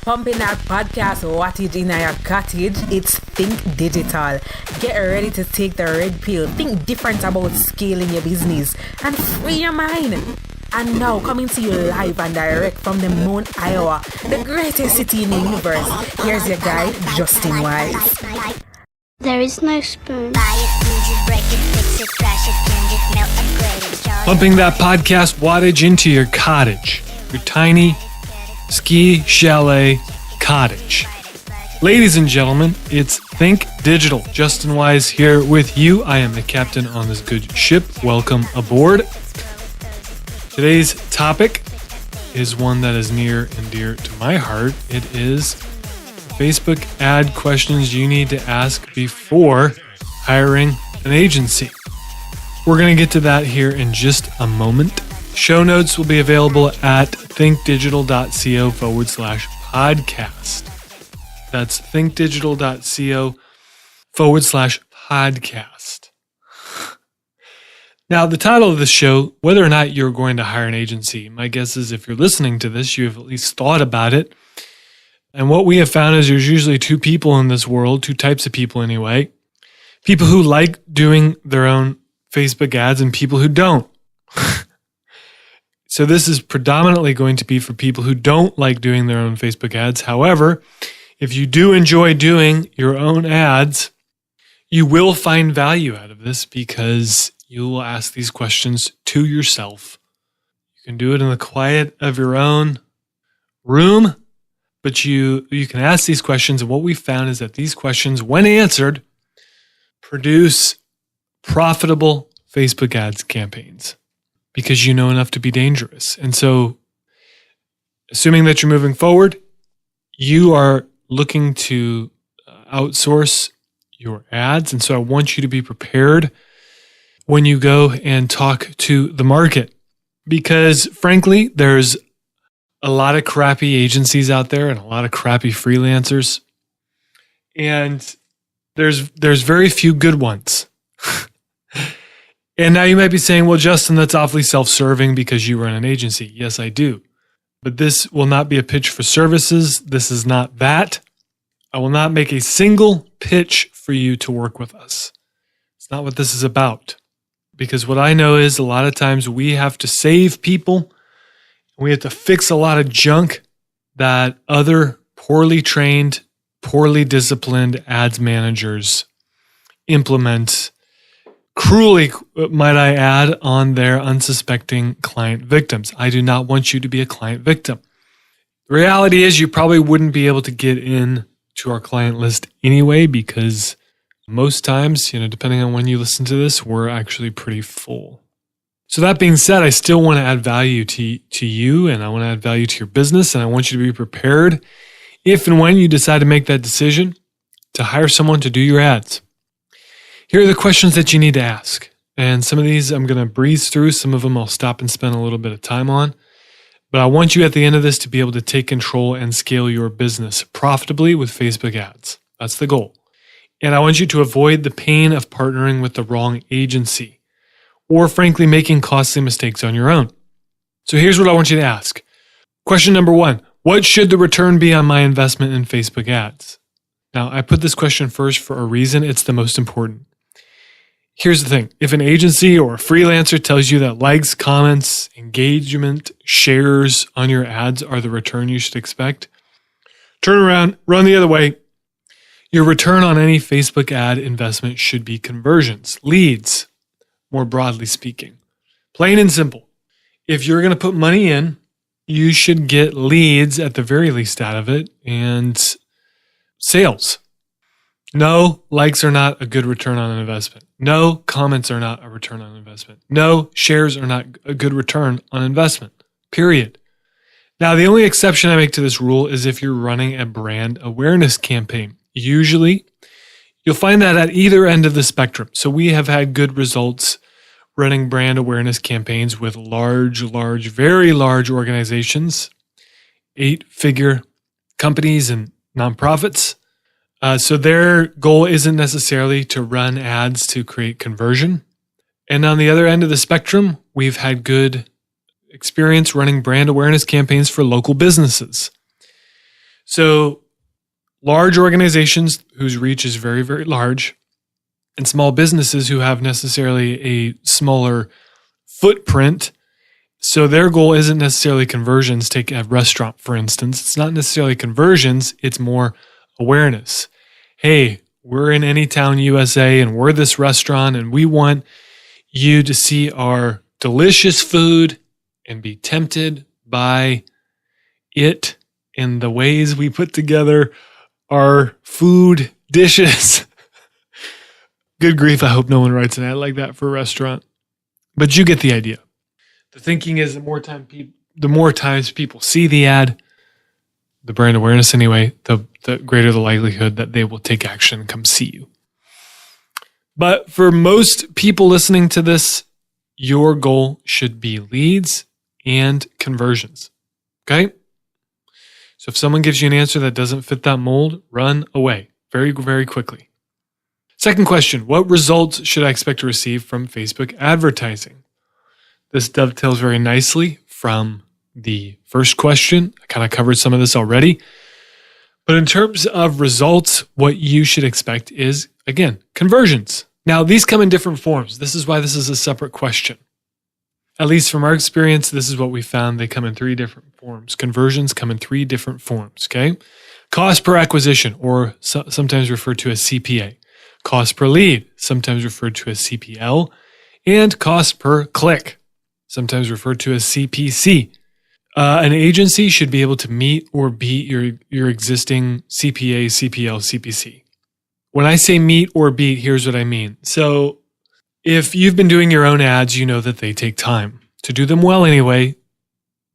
Pumping that podcast wattage in your cottage, it's Think Digital. Get ready to take the red pill, think different about scaling your business, and free your mind. And now coming to you live and direct from the Moon, Iowa, the greatest city in the universe. Here's your guy, Justin Wise. There is no spoon. Pumping that podcast wattage into your cottage, your tiny ski chalet cottage. Ladies and gentlemen, it's Think Digital. Justin Wise here with you. I am the captain on this good ship. Welcome aboard. Today's topic is one that is near and dear to my heart. It is Facebook ad questions you need to ask before hiring an agency. We're going to get to that here in just a moment. Show notes will be available at thinkdigital.co/podcast. That's thinkdigital.co/podcast. Now, the title of this show, whether or not you're going to hire an agency, my guess is if you're listening to this, you have at least thought about it. And what we have found is there's usually two people in this world, two types of people anyway. People who like doing their own Facebook ads and people who don't. So this is predominantly going to be for people who don't like doing their own Facebook ads. However, if you do enjoy doing your own ads, you will find value out of this because you will ask these questions to yourself. You can do it in the quiet of your own room, but you can ask these questions. And what we found is that these questions, when answered, produce profitable Facebook ads campaigns because you know enough to be dangerous. And so, assuming that you're moving forward, you are looking to outsource your ads. And so I want you to be prepared when you go and talk to the market. Because frankly, there's a lot of crappy agencies out there and a lot of crappy freelancers. And there's very few good ones. And now you might be saying, well, Justin, that's awfully self-serving because you run an agency. Yes, I do. But this will not be a pitch for services. This is not that. I will not make a single pitch for you to work with us. It's not what this is about. Because what I know is a lot of times we have to save people. We have to fix a lot of junk that other poorly trained, poorly disciplined ads managers implement cruelly, might I add, on their unsuspecting client victims. I do not want you to be a client victim. The reality is you probably wouldn't be able to get in to our client list anyway because most times, depending on when you listen to this, we're actually pretty full. So that being said, I still want to add value to you and I want to add value to your business and I want you to be prepared if and when you decide to make that decision to hire someone to do your ads. Here are the questions that you need to ask. And some of these I'm going to breeze through. Some of them I'll stop and spend a little bit of time on. But I want you at the end of this to be able to take control and scale your business profitably with Facebook ads. That's the goal. And I want you to avoid the pain of partnering with the wrong agency or frankly making costly mistakes on your own. So here's what I want you to ask. Question number 1, what should the return be on my investment in Facebook ads? Now, I put this question first for a reason. It's the most important. Here's the thing. If an agency or a freelancer tells you that likes, comments, engagement, shares on your ads are the return you should expect, turn around, run the other way. Your return on any Facebook ad investment should be conversions, leads, more broadly speaking. Plain and simple. If you're going to put money in, you should get leads at the very least out of it and sales. No, likes are not a good return on an investment. No, comments are not a return on investment. No, shares are not a good return on investment, period. Now, the only exception I make to this rule is if you're running a brand awareness campaign. Usually, you'll find that at either end of the spectrum. So we have had good results running brand awareness campaigns with very large organizations, 8-figure companies and nonprofits. So their goal isn't necessarily to run ads to create conversion. And on the other end of the spectrum, we've had good experience running brand awareness campaigns for local businesses. So large organizations whose reach is very, very large, and small businesses who have necessarily a smaller footprint. So their goal isn't necessarily conversions. Take a restaurant, for instance. It's not necessarily conversions. It's more awareness. Hey, we're in Anytown, USA, and we're this restaurant, and we want you to see our delicious food and be tempted by it and the ways we put together our food dishes. Good grief, I hope no one writes an ad like that for a restaurant. But you get the idea. The thinking is the more times people see the ad, the brand awareness anyway, the greater the likelihood that they will take action and come see you. But for most people listening to this, your goal should be leads and conversions. Okay? So if someone gives you an answer that doesn't fit that mold, run away very, very quickly. Second question, what results should I expect to receive from Facebook advertising? This dovetails very nicely from the first question. I kind of covered some of this already. But in terms of results, what you should expect is, again, conversions. Now, these come in different forms. This is why this is a separate question. At least from our experience, this is what we found. They come in 3 different forms. Conversions come in 3 different forms, okay? Cost per acquisition, or sometimes referred to as CPA. Cost per lead, sometimes referred to as CPL. And cost per click, sometimes referred to as CPC. An agency should be able to meet or beat your existing CPA, CPL, CPC. When I say meet or beat, here's what I mean. So if you've been doing your own ads, you know that they take time. To do them well anyway,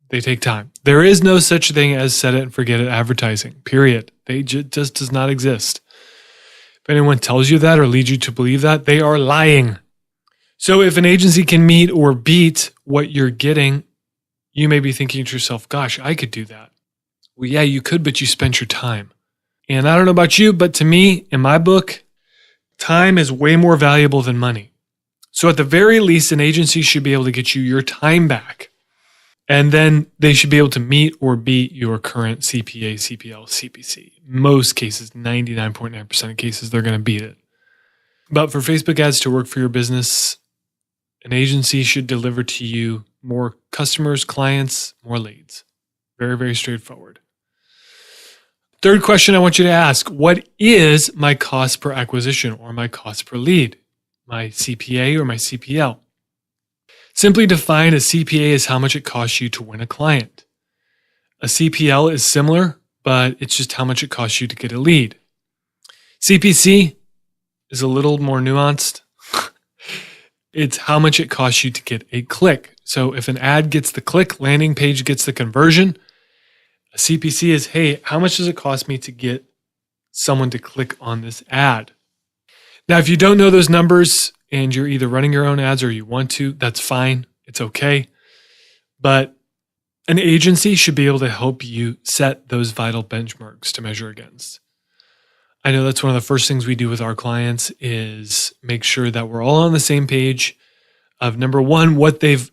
they take time. There is no such thing as set it and forget it advertising, period. They just does not exist. If anyone tells you that or leads you to believe that, they are lying. So if an agency can meet or beat what you're getting, you may be thinking to yourself, gosh, I could do that. Well, yeah, you could, but you spent your time. And I don't know about you, but to me, in my book, time is way more valuable than money. So at the very least, an agency should be able to get you your time back. And then they should be able to meet or beat your current CPA, CPL, CPC. Most cases, 99.9% of cases, they're going to beat it. But for Facebook ads to work for your business, an agency should deliver to you more customers, clients, more leads. Very, very straightforward. Third question I want you to ask, what is my cost per acquisition or my cost per lead? My CPA or my CPL? Simply defined, a CPA is how much it costs you to win a client. A CPL is similar, but it's just how much it costs you to get a lead. CPC is a little more nuanced. It's how much it costs you to get a click. So if an ad gets the click, landing page gets the conversion, a CPC is, hey, how much does it cost me to get someone to click on this ad? Now, if you don't know those numbers and you're either running your own ads or you want to, that's fine. It's okay. But an agency should be able to help you set those vital benchmarks to measure against. I know that's one of the first things we do with our clients is make sure that we're all on the same page of, number one, what they've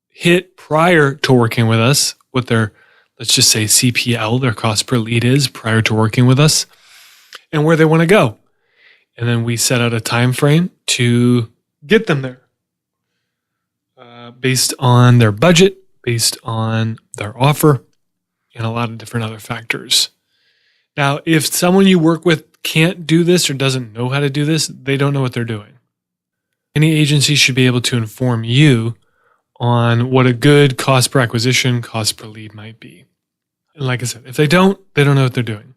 hit prior to working with us, what their, let's just say CPL, their cost per lead is prior to working with us, and where they want to go. And then we set out a time frame to get them there based on their budget, based on their offer, and a lot of different other factors. Now, if someone you work with can't do this or doesn't know how to do this, they don't know what they're doing. Any agency should be able to inform you on what a good cost per acquisition, cost per lead might be. And like I said, if they don't know what they're doing.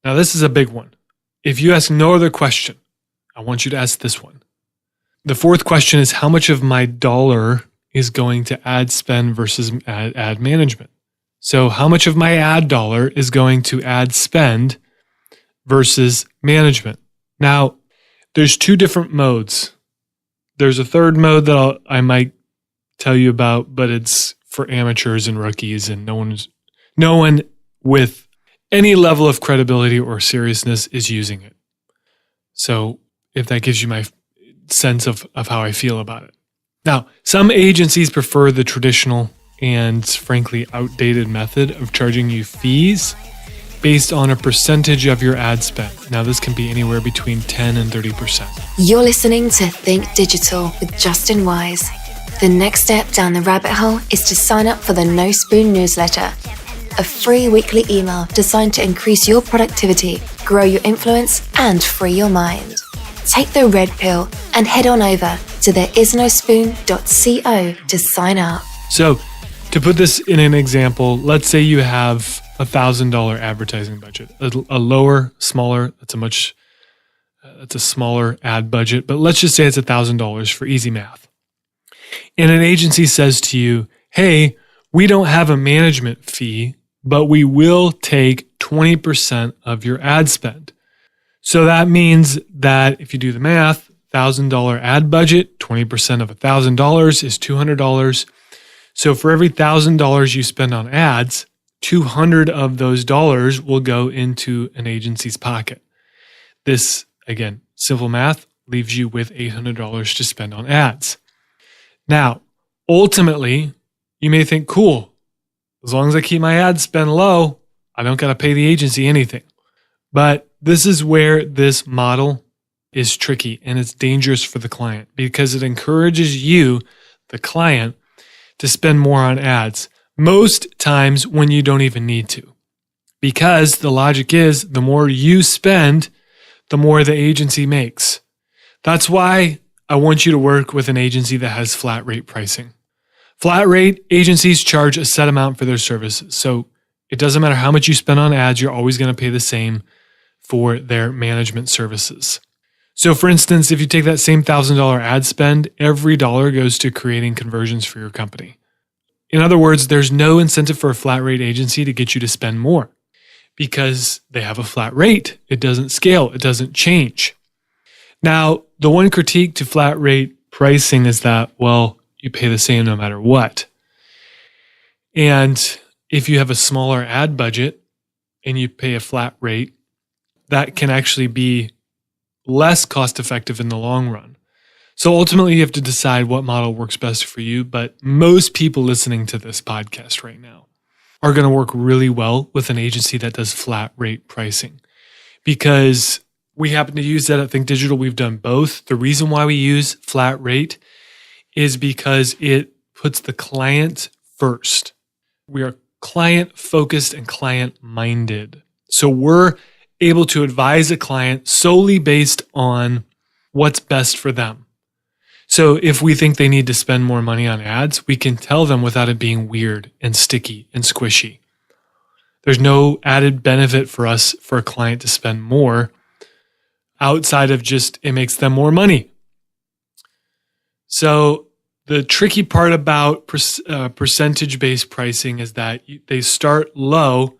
Now, this is a big one. If you ask no other question, I want you to ask this one. The fourth question is, how much of my dollar is going to ad spend versus ad management? So how much of my ad dollar is going to ad spend versus management? Now, there's 2 different modes. There's a third mode that I might tell you about, but it's for amateurs and rookies, and no one with any level of credibility or seriousness is using it. So if that gives you my sense of how I feel about it. Now, some agencies prefer the traditional and frankly outdated method of charging you fees based on a percentage of your ad spend. Now, this can be anywhere between 10 and 30%. You're listening to Think Digital with Justin Wise. The next step down the rabbit hole is to sign up for the No Spoon newsletter, a free weekly email designed to increase your productivity, grow your influence, and free your mind. Take the red pill and head on over to thereisnospoon.co to sign up. So, to put this in an example, let's say you have $1,000 advertising budget, a lower, smaller, that's a smaller ad budget, but let's just say it's $1,000 for easy math. And an agency says to you, hey, we don't have a management fee, but we will take 20% of your ad spend. So that means that if you do the math, $1,000 ad budget, 20% of $1,000 is $200. So for every $1,000 you spend on ads, 200 of those dollars will go into an agency's pocket. This, again, simple math, leaves you with $800 to spend on ads. Now, ultimately, you may think, cool, as long as I keep my ad spend low, I don't got to pay the agency anything. But this is where this model is tricky and it's dangerous for the client because it encourages you, the client, to spend more on ads, most times when you don't even need to. Because the logic is the more you spend, the more the agency makes. That's why I want you to work with an agency that has flat rate pricing. Flat rate agencies charge a set amount for their services. So it doesn't matter how much you spend on ads, you're always going to pay the same for their management services. So for instance, if you take that same $1,000 ad spend, every dollar goes to creating conversions for your company. In other words, there's no incentive for a flat rate agency to get you to spend more because they have a flat rate. It doesn't scale. It doesn't change. Now, the one critique to flat rate pricing is that, well, you pay the same no matter what. And if you have a smaller ad budget and you pay a flat rate, that can actually be less cost effective in the long run. So ultimately, you have to decide what model works best for you. But most people listening to this podcast right now are going to work really well with an agency that does flat rate pricing because we happen to use that at Think Digital. We've done both. The reason why we use flat rate is because it puts the client first. We are client focused and client minded. So we're able to advise a client solely based on what's best for them. So if we think they need to spend more money on ads, we can tell them without it being weird and sticky and squishy. There's no added benefit for us for a client to spend more outside of just it makes them more money. So the tricky part about percentage-based pricing is that they start low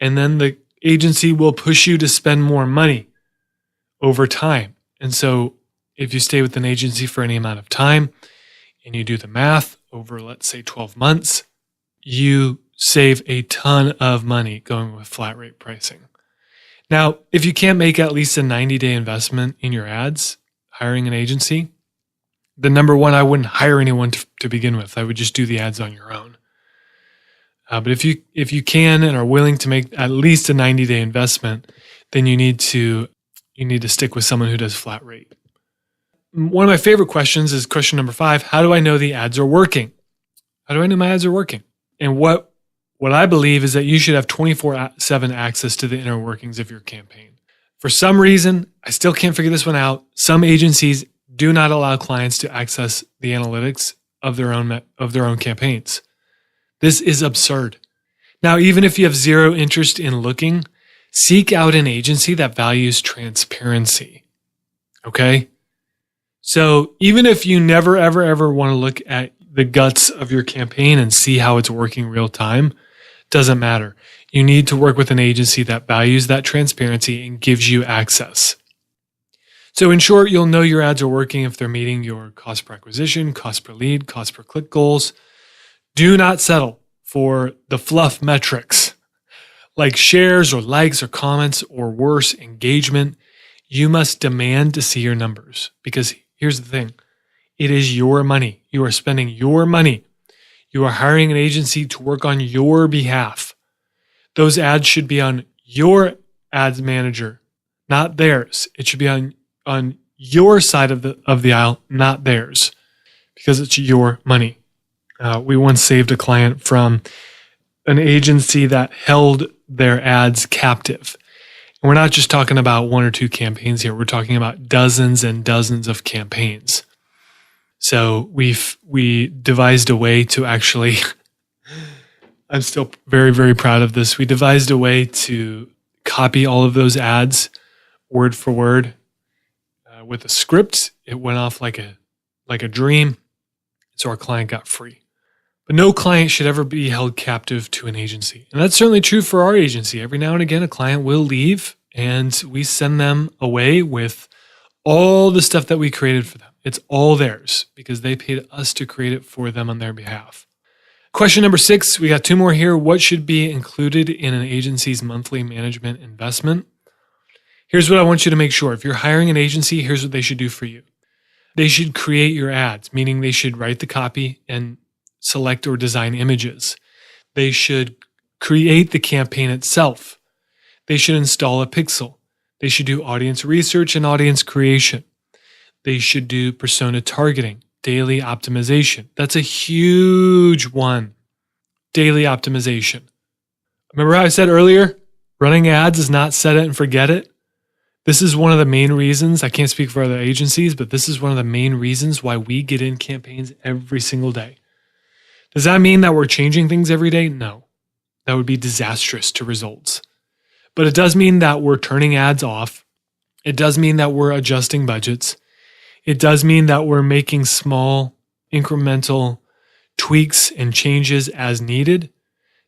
and then the agency will push you to spend more money over time. And so if you stay with an agency for any amount of time and you do the math over, let's say, 12 months, you save a ton of money going with flat rate pricing. Now, if you can't make at least a 90-day investment in your ads, hiring an agency, then number one, I wouldn't hire anyone to begin with. I would just do the ads on your own. But if you can and are willing to make at least a 90-day investment, then you need to stick with someone who does flat rate. One of my favorite questions is question number 5. How do I know the ads are working? How do I know my ads are working? And what I believe is that you should have 24/7 access to the inner workings of your campaign. For some reason, I still can't figure this one out. Some agencies do not allow clients to access the analytics of their own campaigns. This is absurd. Now, even if you have zero interest in looking, seek out an agency that values transparency. Okay? So even if you never, ever, ever want to look at the guts of your campaign and see how it's working real time, doesn't matter. You need to work with an agency that values that transparency and gives you access. So in short, you'll know your ads are working if they're meeting your cost per acquisition, cost per lead, cost per click goals. Do not settle for the fluff metrics like shares or likes or comments or worse, engagement. You must demand to see your numbers because here's the thing. It is your money. You are spending your money. You are hiring an agency to work on your behalf. Those ads should be on your ads manager, not theirs. It should be on your side of the aisle, not theirs, because it's your money. We once saved a client from an agency that held their ads captive. And we're not just talking about one or two campaigns here. We're talking about dozens and dozens of campaigns. So we devised a way to actually, I'm still very, very proud of this. We devised a way to copy all of those ads word for word with a script. It went off like a dream. So our client got free. But no client should ever be held captive to an agency. And that's certainly true for our agency. Every now and again, a client will leave and we send them away with all the stuff that we created for them. It's all theirs because they paid us to create it for them on their behalf. Question number 6, we got 2 more here. What should be included in an agency's monthly management investment? Here's what I want you to make sure. If you're hiring an agency, here's what they should do for you. They should create your ads, meaning they should write the copy and select or design images. They should create the campaign itself. They should install a pixel. They should do audience research and audience creation. They should do persona targeting, daily optimization. That's a huge one. Daily optimization. Remember how I said earlier, running ads is not set it and forget it? This is one of the main reasons, I can't speak for other agencies, but this is one of the main reasons why we get in campaigns every single day. Does that mean that we're changing things every day? No. That would be disastrous to results. But it does mean that we're turning ads off. It does mean that we're adjusting budgets. It does mean that we're making small incremental tweaks and changes as needed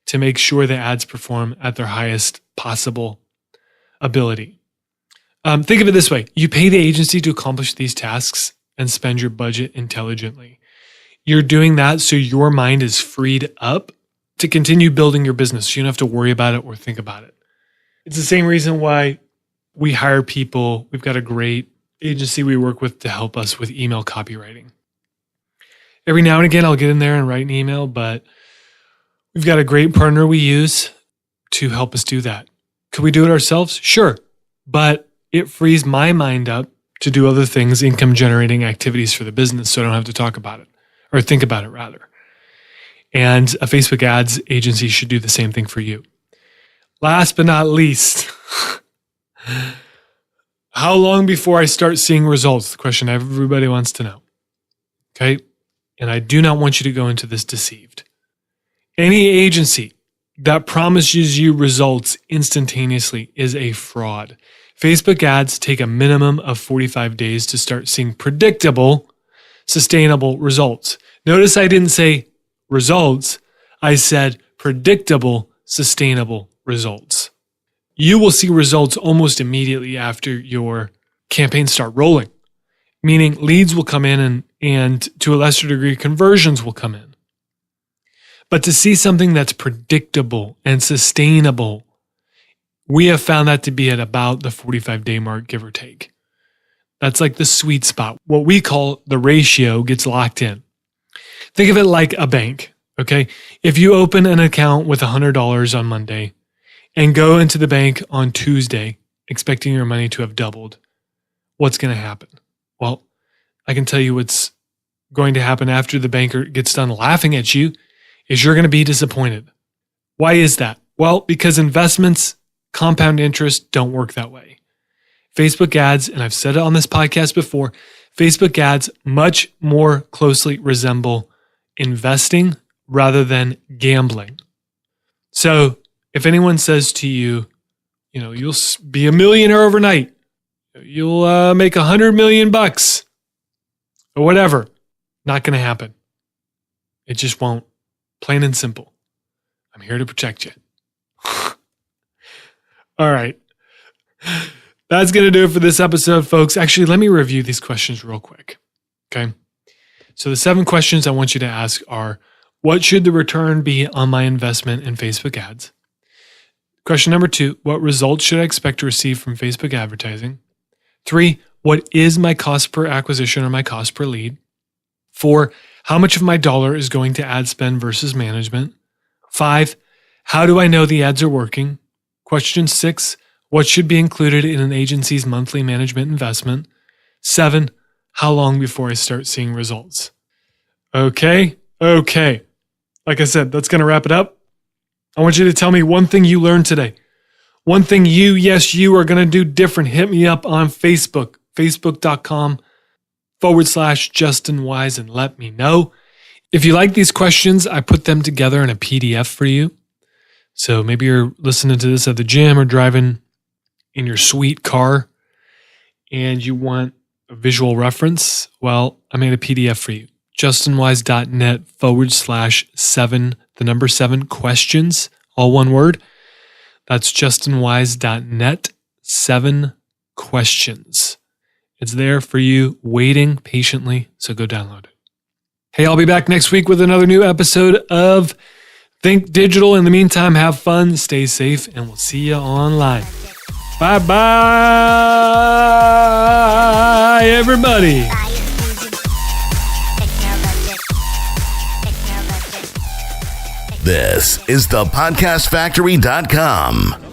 to make sure the ads perform at their highest possible ability. Think of it this way. You pay the agency to accomplish these tasks and spend your budget intelligently. You're doing that so your mind is freed up to continue building your business. You don't have to worry about it or think about it. It's the same reason why we hire people. We've got a great agency we work with to help us with email copywriting. Every now and again, I'll get in there and write an email, but we've got a great partner we use to help us do that. Could we do it ourselves? Sure. But it frees my mind up to do other things, income generating activities for the business, so I don't have to talk about it or think about it rather. And a Facebook ads agency should do the same thing for you. Last but not least, how long before I start seeing results? The question everybody wants to know. Okay? And I do not want you to go into this deceived. Any agency that promises you results instantaneously is a fraud. Facebook ads take a minimum of 45 days to start seeing predictable, sustainable results. Notice I didn't say results. I said predictable, sustainable results. You will see results almost immediately after your campaigns start rolling, meaning leads will come in and to a lesser degree, conversions will come in. But to see something that's predictable and sustainable, we have found that to be at about the 45-day mark, give or take. That's like the sweet spot. What we call the ratio gets locked in. Think of it like a bank, okay? If you open an account with $100 on Monday and go into the bank on Tuesday expecting your money to have doubled, what's going to happen? Well, I can tell you what's going to happen after the banker gets done laughing at you is you're going to be disappointed. Why is that? Well, because investments, compound interest don't work that way. Facebook ads, and I've said it on this podcast before, Facebook ads much more closely resemble investing rather than gambling. So if anyone says to you, you'll be a millionaire overnight, you'll make $100 million or whatever, not going to happen. It just won't. Plain and simple. I'm here to protect you. All right. That's going to do it for this episode, folks. Actually, let me review these questions real quick. Okay. So the 7 questions I want you to ask are, what should the return be on my investment in Facebook ads? Question number 2, what results should I expect to receive from Facebook advertising? 3, what is my cost per acquisition or my cost per lead? 4, how much of my dollar is going to ad spend versus management? 5, how do I know the ads are working? Question 6, what should be included in an agency's monthly management investment? 7, how long before I start seeing results? Okay. Like I said, that's going to wrap it up. I want you to tell me one thing you learned today. One thing you are going to do different. Hit me up on Facebook, facebook.com/Justin Wise, and let me know. If you like these questions, I put them together in a PDF for you. So maybe you're listening to this at the gym or driving in your sweet car and you want a visual reference. Well, I made a PDF for you. justinwise.net/7 questions, all one word. That's justinwise.net 7 questions. It's there for you, waiting patiently, so go download it. Hey, I'll be back next week with another new episode of Think Digital. In the meantime, have fun, stay safe, and we'll see you online. Bye-bye, everybody. This is thepodcastfactory.com.